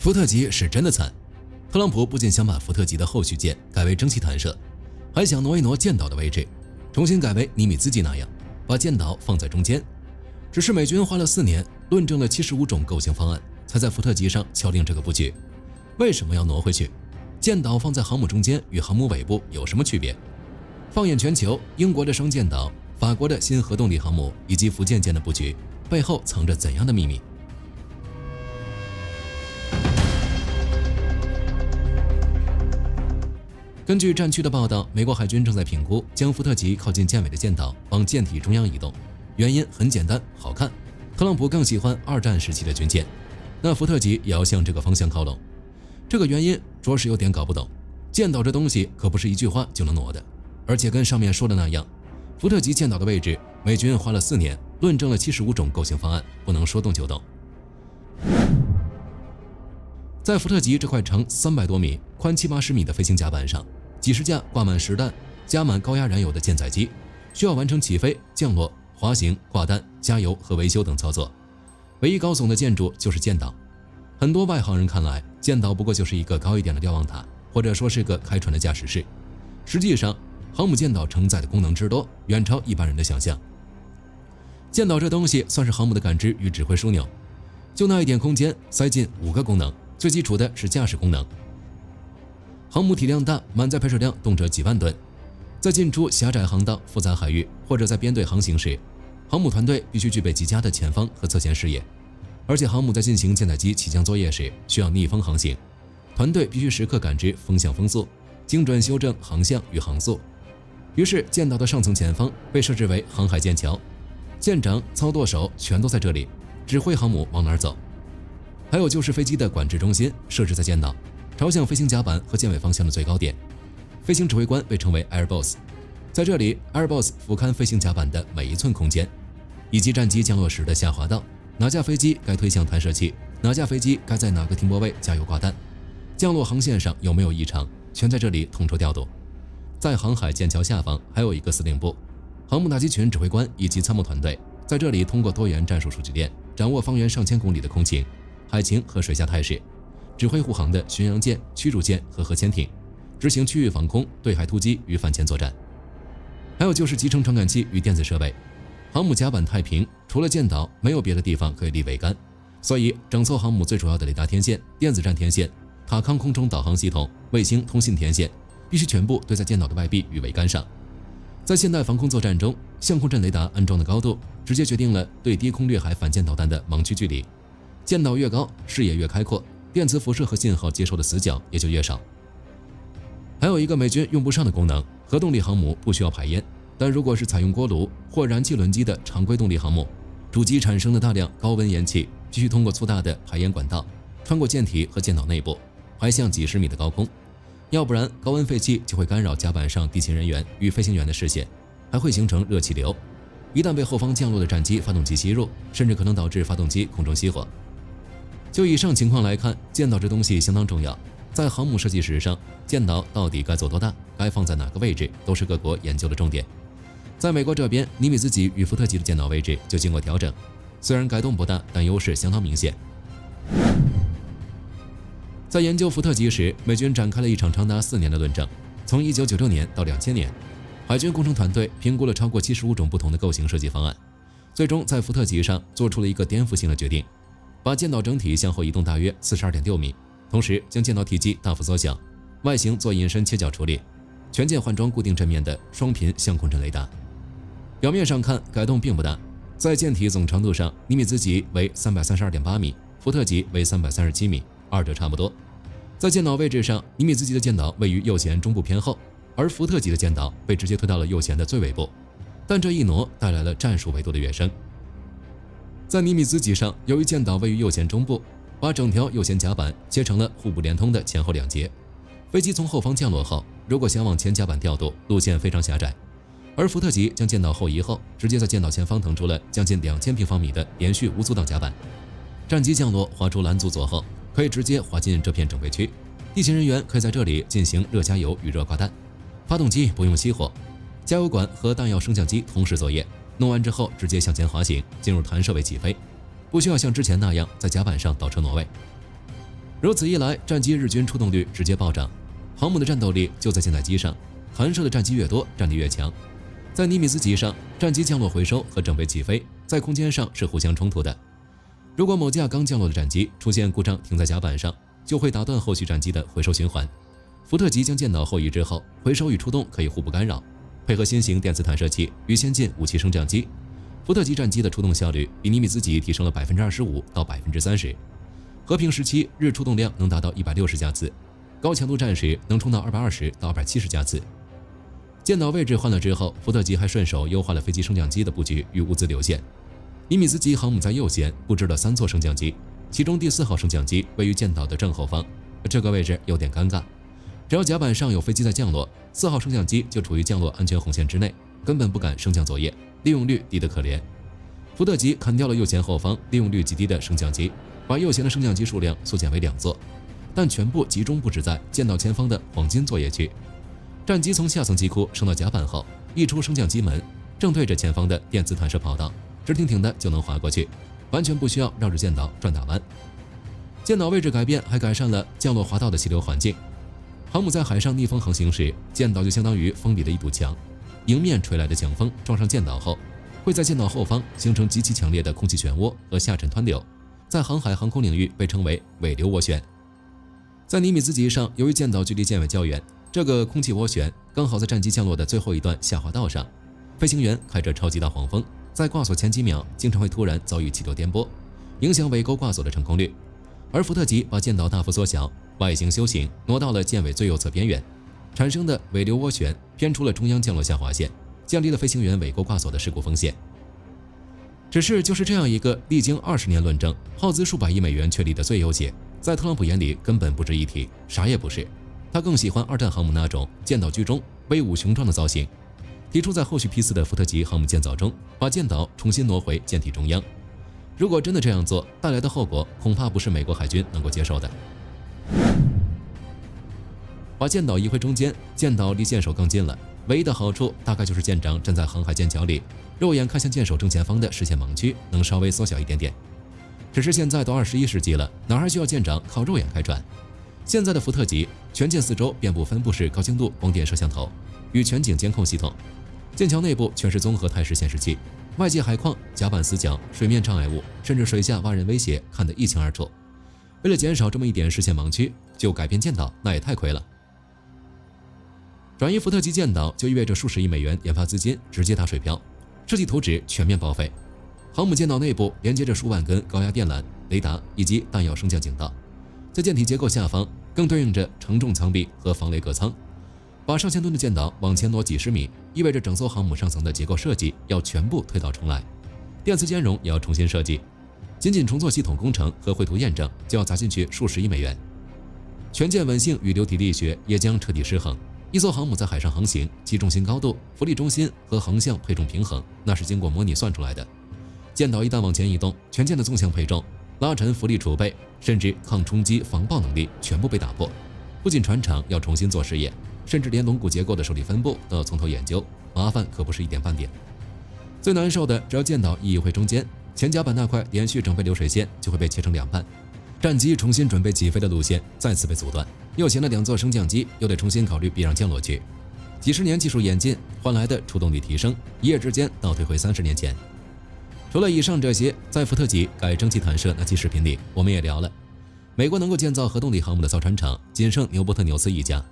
福特级是真的惨，特朗普不仅想把福特级的后续舰改为蒸汽弹射，还想挪一挪舰岛的位置，重新改为尼米兹级那样，把舰岛放在中间。只是美军花了4年，论证了75种构型方案，才在福特级上敲定这个布局。为什么要挪回去？舰岛放在航母中间与航母尾部有什么区别？放眼全球，英国的双舰岛、法国的新核动力航母以及福建舰的布局，背后藏着怎样的秘密？根据战区的报道，美国海军正在评估将福特级靠近舰尾的舰岛往舰体中央移动，原因很简单，好看。特朗普更喜欢2战时期的军舰，那福特级也要向这个方向靠拢。这个原因着实有点搞不懂。舰岛这东西可不是一句话就能挪的，而且跟上面说的那样，福特级舰岛的位置，美军花了4年，论证了75种构型方案，不能说动就动。在福特级这块长300多米、宽70-80米的飞行甲板上，几十架挂满实弹、加满高压燃油的舰载机，需要完成起飞、降落、滑行、挂弹、加油和维修等操作。唯一高耸的建筑就是舰岛。很多外行人看来，舰岛不过就是一个高一点的瞭望塔，或者说是个开船的驾驶室。实际上，航母舰岛承载的功能之多，远超一般人的想象。舰岛这东西算是航母的感知与指挥枢纽，就那一点空间，塞进5个功能。最基础的是驾驶功能。航母体量大，满载排水量动辄几万吨，在进出狭窄航道、复杂海域或者在编队航行时，航母团队必须具备极佳的前方和侧前视野。而且航母在进行舰载机起降作业时需要逆风航行，团队必须时刻感知风向风速，精准修正航向与航速。于是舰岛的上层前方被设置为航海舰桥，舰长、操舵手全都在这里，指挥航母往哪儿走。还有就是飞机的管制中心设置在舰岛，朝向飞行甲板和舰尾方向的最高点。飞行指挥官被称为 Airboss， 在这里 Airboss 俯瞰飞行甲板的每一寸空间，以及战机降落时的下滑道，哪架飞机该推向弹射器，哪架飞机该在哪个停泊位加油挂弹，降落航线上有没有异常，全在这里统筹调度。在航海舰桥下方还有一个司令部，航母打击群指挥官以及参谋团队在这里通过多元战术数据链掌握方圆上千公里的空情、海情和水下态势，指挥护航的巡洋舰、驱逐舰和核潜艇，执行区域防空、对海突击与反潜作战。还有就是集成传感器与电子设备。航母甲板太平，除了舰岛，没有别的地方可以立桅杆，所以整艘航母最主要的雷达天线、电子战天线、塔康空中导航系统、卫星通信天线，必须全部堆在舰岛的外壁与桅杆上。在现代防空作战中，相控阵雷达安装的高度，直接决定了对低空掠海反舰导弹的盲区距离。舰岛越高，视野越开阔，电磁辐射和信号接收的死角也就越少。还有一个美军用不上的功能，核动力航母不需要排烟，但如果是采用锅炉或燃气轮机的常规动力航母，主机产生的大量高温烟气必须通过粗大的排烟管道，穿过舰体和舰岛内部，排向几十米的高空，要不然高温废气就会干扰甲板上地勤人员与飞行员的视线，还会形成热气流，一旦被后方降落的战机发动机吸入，甚至可能导致发动机空中熄火。就以上情况来看，舰岛这东西相当重要。在航母设计史上，舰岛到底该做多大，该放在哪个位置，都是各国研究的重点。在美国这边，尼米兹级与福特级的舰岛位置就经过调整，虽然改动不大，但优势相当明显。在研究福特级时，美军展开了一场长达4年的论证。从1996年到2000年，海军工程团队评估了超过75种不同的构型设计方案，最终在福特级上做出了一个颠覆性的决定，把舰岛整体向后移动大约42.6米，同时将舰岛体积大幅缩小，外形做引伸切角处理，全舰换装固定阵面的双频相控阵雷达。表面上看改动并不大，在舰体总长度上，尼米兹级为332.8米，福特级为337米，二者差不多。在舰岛位置上，尼米兹级的舰岛位于右舷中部偏后，而福特级的舰岛被直接推到了右舷的最尾部，但这一挪带来了战术维度的跃升。在尼米兹级上，由于舰岛位于右舷中部，把整条右舷甲板切成了互不连通的前后2节。飞机从后方降落后，如果想往前甲板调度，路线非常狭窄。而福特级将舰岛后移后，直接在舰岛前方腾出了将近2000平方米的连续无阻挡甲板。战机降落滑出拦阻左后，可以直接滑进这片整备区，地勤人员可以在这里进行热加油与热挂弹，发动机不用熄火，加油管和弹药升降机同时作业，弄完之后直接向前滑行，进入弹射位起飞，不需要像之前那样在甲板上倒车挪位。如此一来，战机日均出动率直接暴涨，航母的战斗力就在舰载机上，弹射的战机越多，战力越强。在尼米兹级上，战机降落回收和准备起飞在空间上是互相冲突的。如果某架刚降落的战机出现故障停在甲板上，就会打断后续战机的回收循环。福特级将舰岛后移之后，回收与出动可以互不干扰，配合新型电磁弹射器与先进武器升降机，福特级战机的出动效率比尼米兹级提升了25%到30%。和平时期日出动量能达到160架次，高强度战时能冲到220到270架次。舰岛位置换了之后，福特级还顺手优化了飞机升降机的布局与物资流线。尼米兹级航母在右舷布置了3座升降机，其中第4号升降机位于舰岛的正后方，这个位置有点尴尬。只要甲板上有飞机在降落，4号升降机就处于降落安全红线之内，根本不敢升降作业，利用率低得可怜。福特级砍掉了右舷后方利用率极低的升降机，把右舷的升降机数量缩减为2座，但全部集中布置在舰岛前方的黄金作业区。战机从下层机库升到甲板后，一出升降机门，正对着前方的电磁弹射跑道，直挺挺的就能滑过去，完全不需要绕着舰岛转大弯。舰岛位置改变还改善了降落滑道的气流环境。航母在海上逆风航行时，舰岛就相当于封闭的一堵墙，迎面吹来的强风撞上舰岛后，会在舰岛后方形成极其强烈的空气漩涡和下沉湍流，在航海航空领域被称为尾流涡旋。在尼米兹级上，由于舰岛距离舰尾较远，这个空气涡旋刚好在战机降落的最后一段下滑道上，飞行员开着超级大黄蜂，在挂锁前几秒经常会突然遭遇气流颠簸，影响尾钩挂锁的成功率。而福特级把舰岛大幅缩小，外形修形挪到了舰尾最右侧边缘，产生的尾流涡旋偏出了中央降落下滑线，降低了飞行员尾钩挂锁的事故风险。只是就是这样一个历经20年论证、耗资数百亿美元确立的最优解，在特朗普眼里根本不值一提，啥也不是。他更喜欢2战航母那种舰岛居中、威武雄壮的造型，提出在后续批次的福特级航母建造中，把舰岛重新挪回舰体中央。如果真的这样做，带来的后果恐怕不是美国海军能够接受的。把舰岛移回中间，舰岛离舰首更近了，唯一的好处大概就是舰长站在航海舰桥里，肉眼看向舰首正前方的视线盲区能稍微缩小一点点。只是现在都21世纪了，哪还需要舰长靠肉眼开船？现在的福特级全舰四周遍布分布式高精度光电摄像头与全景监控系统，舰桥内部全是综合态势显示器，外界海况、甲板死角、水面障碍物，甚至水下挖人威胁看得一清二楚。为了减少这么一点视线盲区，就改变舰岛，那也太亏了。转移福特级舰岛就意味着数十亿美元研发资金直接打水漂，设计图纸全面报废。航母舰岛内部连接着数万根高压电缆、雷达以及弹药升降井道，在舰体结构下方更对应着承重舱壁和防雷隔舱。把上千吨的舰岛往前挪几十米，意味着整艘航母上层的结构设计要全部推倒重来，电磁兼容也要重新设计，仅仅重做系统工程和绘图验证就要砸进去数十亿美元。全舰稳性与流体力学也将彻底失衡。一艘航母在海上航行，其重心高度、浮力中心和横向配重平衡，那是经过模拟算出来的。舰岛一旦往前移动，全舰的纵向配重、拉沉浮力储备，甚至抗冲击防爆能力全部被打破。不仅船厂要重新做试验，甚至连龙骨结构的受力分布都要从头研究，麻烦可不是一点半点。最难受的，只要舰岛一移回中间，前甲板那块连续整备流水线就会被切成2半，战机重新准备起飞的路线再次被阻断，右舷的2座升降机又得重新考虑避让降落区。几十年技术演进换来的出动力提升，一夜之间倒退回30年前。除了以上这些，在福特级改蒸汽弹射那期视频里，我们也聊了，美国能够建造核动力航母的造船厂仅剩纽波特纽斯一家。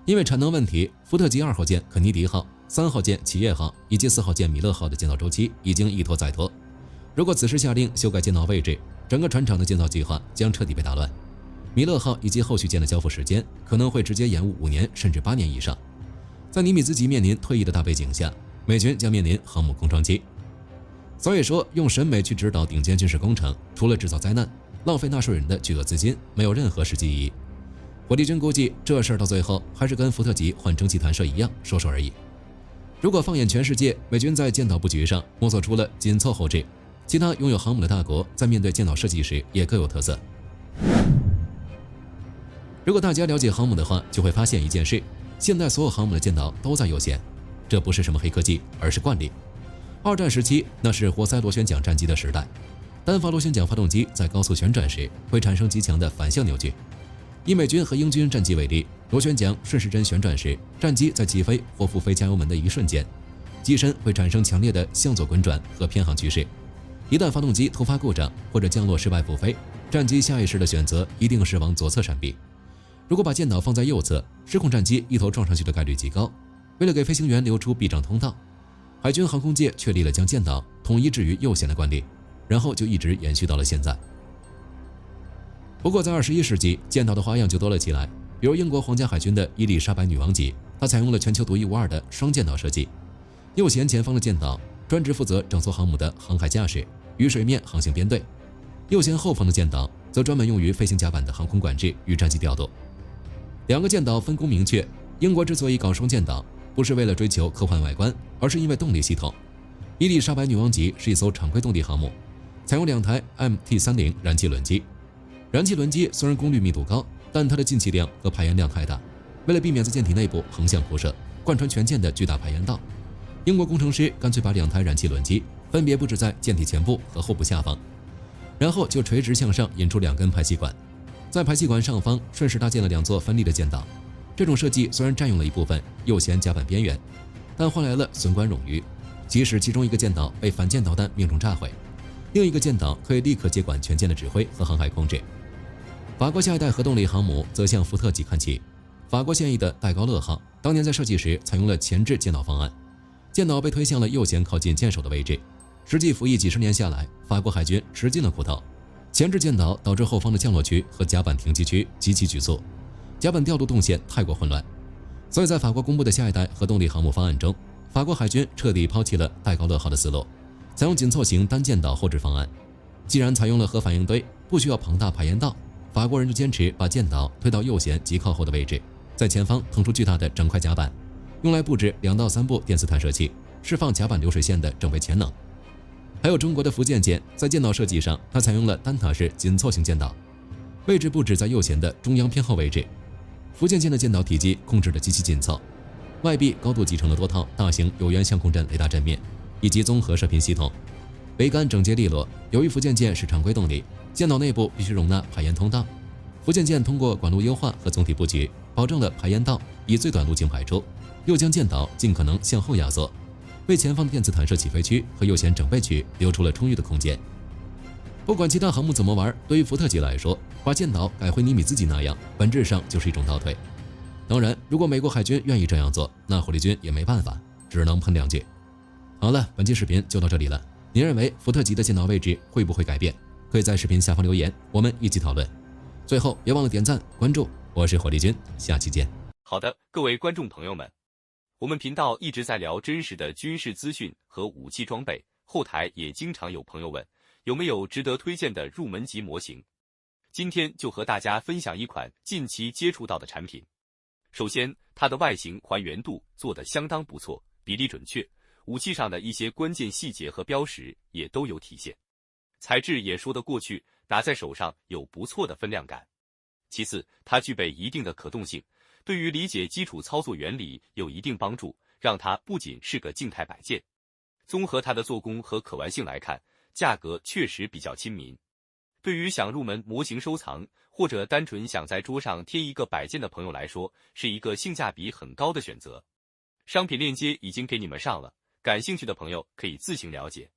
因为产能问题，福特级2号舰肯尼迪号、3号舰企业号以及4号舰米勒号的建造周期已经一拖再拖。如果此时下令修改建造位置，整个船厂的建造计划将彻底被打乱。米勒号以及后续舰的交付时间可能会直接延误5年甚至8年以上。在尼米兹级面临退役的大背景下，美军将面临航母空窗期。所以说，用审美去指导顶尖军事工程，除了制造灾难，浪费纳税人的巨额资金，没有任何实际意义。火力军估计这事儿到最后还是跟福特级换蒸汽弹射一样，说说而已。如果放眼全世界，美军在舰岛布局上摸索出了紧凑后置，其他拥有航母的大国在面对舰岛设计时也各有特色。如果大家了解航母的话，就会发现一件事：现在所有航母的舰岛都在右舷，这不是什么黑科技，而是惯例。2战时期那是活塞螺旋桨战机的时代，单发螺旋桨发动机在高速旋转时会产生极强的反向扭矩。以美军和英军战机为例，螺旋桨顺时针旋转时，战机在起飞或复飞加油门的一瞬间，机身会产生强烈的向左滚转和偏航趋势。一旦发动机突发故障或者降落失败复飞，战机下意识的选择一定是往左侧闪避。如果把舰岛放在右侧，失控战机一头撞上去的概率极高。为了给飞行员留出避障通道，海军航空界确立了将舰岛统一置于右舷的惯例，然后就一直延续到了现在。不过在21世纪，舰岛的花样就多了起来，比如英国皇家海军的伊丽莎白女王级，它采用了全球独一无二的双舰岛设计。右舷前方的舰岛专职负责整艘航母的航海驾驶与水面航行编队，右舷后方的舰岛则专门用于飞行甲板的航空管制与战机调度。两个舰岛分工明确，英国之所以搞双舰岛，不是为了追求科幻外观，而是因为动力系统。伊丽莎白女王级是一艘常规动力航母，采用2台 MT-30 燃气轮机。燃气轮机虽然功率密度高，但它的进气量和排烟量太大，为了避免在舰体内部横向辐射，贯穿全舰的巨大排烟道，英国工程师干脆把2台燃气轮机分别布置在舰体前部和后部下方，然后就垂直向上引出2根排气管，在排气管上方顺势搭建了2座分立的舰岛。这种设计虽然占用了一部分右舷甲板边缘，但换来了损管冗余。即使其中一个舰岛被反舰导弹命中炸毁，另一个舰岛可以立刻接管全舰的指挥和航海控制。法国下一代核动力航母则向福特级看齐。法国现役的戴高乐号当年在设计时采用了前置舰岛方案，舰岛被推向了右舷靠近舰首的位置。实际服役几十年下来，法国海军吃尽了苦头。前置舰岛导致后方的降落区和甲板停机区极其局促，甲板调度动线太过混乱。所以在法国公布的下一代核动力航母方案中，法国海军彻底抛弃了戴高乐号的思路，采用紧凑型单舰岛后置方案。既然采用了核反应堆，不需要庞大排烟道，法国人就坚持把舰岛推到右舷极靠后的位置，在前方腾出巨大的整块甲板，用来布置2到3部电磁弹射器，释放甲板流水线的整备潜能。还有中国的福建舰，在舰岛设计上，它采用了单塔式紧凑型舰岛，位置布置在右舷的中央偏后位置。福建舰的舰岛体积控制得极其紧凑，外壁高度集成了多套大型有源相控阵雷达阵面以及综合射频系统，桅杆整洁利落。由于福建舰是常规动力，舰岛内部必须容纳排烟通道。福建舰通过管路优化和总体布局，保证了排烟道以最短路径排出，又将舰岛尽可能向后压缩，为前方的电磁弹射起飞区和右舷整备区留出了充裕的空间。不管其他航母怎么玩，对于福特级来说，把舰岛改回尼米兹级那样，本质上就是一种倒退。当然，如果美国海军愿意这样做，那火力军也没办法，只能喷2句。好了，本期视频就到这里了。您认为福特级的舰岛位置会不会改变？可以在视频下方留言，我们一起讨论。最后别忘了点赞关注，我是火力军，下期见。好的，各位观众朋友们，我们频道一直在聊真实的军事资讯和武器装备，后台也经常有朋友问有没有值得推荐的入门级模型。今天就和大家分享一款近期接触到的产品。首先，它的外形还原度做得相当不错，比例准确，武器上的一些关键细节和标识也都有体现，材质也说得过去，拿在手上有不错的分量感。其次，它具备一定的可动性，对于理解基础操作原理有一定帮助，让它不仅是个静态摆件。综合它的做工和可玩性来看，价格确实比较亲民。对于想入门模型收藏，或者单纯想在桌上贴一个摆件的朋友来说，是一个性价比很高的选择。商品链接已经给你们上了，感兴趣的朋友可以自行了解。